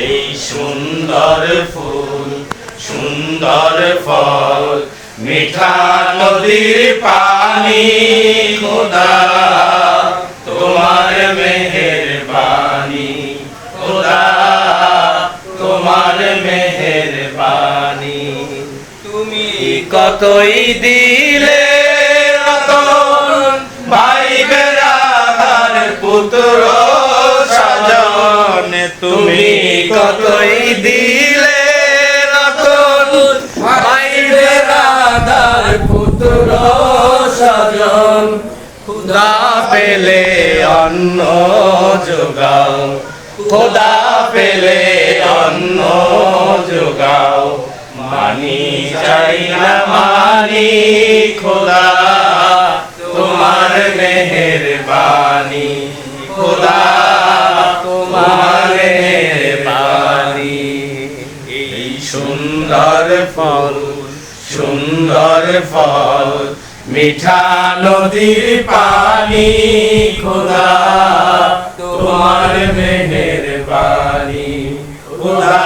এই সুন্দর ফুল সুন্দর ফল মিঠা নদীর পানি খোদা তোমার মেহেরবানি খোদা তোমার মেহেরবানি তুমি কতই দিলে রতন ভাই বেরাদার পুত্র সাজন তুমি কতই দিলে রতন ভাই বেরাদার পুত্র সাজন খুদা পেলে অন্ন যোগাও খোদা পেলে অন্ন যোগাও মানি চাই না মানি খোদা তোমার মেহেরবানি খোদা তোমার মেহেরবানি এই সুন্দর ফল মিঠা নদীর পানি খোদা তোমার মেহেরবানি খোদা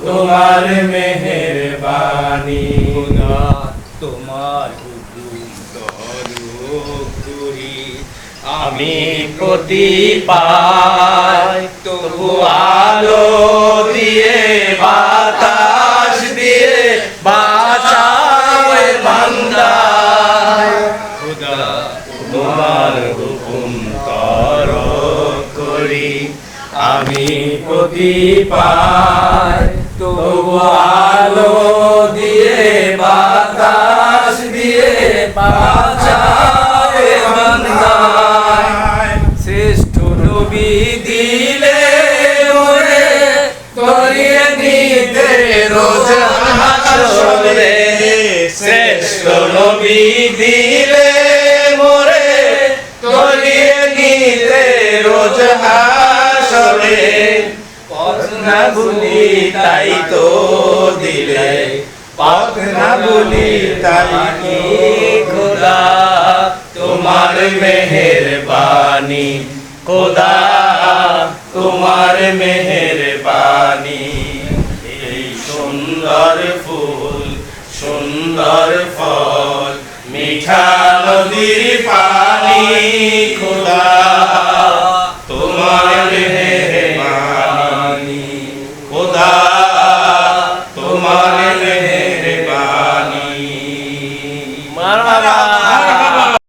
তোমার মেহেরবানি খোদা তোমার আমি প্রতি পাই তবু আলো দিয়ে বাতাস দিয়ে বাঁচায় বান্দায় খোদা তোমার হুকুম তর করি আমি প্রতি পাই তবু আলো দিয়ে বাতাস দিয়ে বাঁচায় বান্দায় শ্রেষ্ঠ নবী দিলে মোরে ধরিয়ে নিতে রোজ হাসরে শ্রেষ্ঠ নবী দিলে মোরে ধরিয়ে নিতে রোজ হাসরে পথ না ভুলি তাই তো দিলে পথ না ভুলি তাই কি খোদা তোমার মেহেরবানি খোদা তোমার মেহেরবানি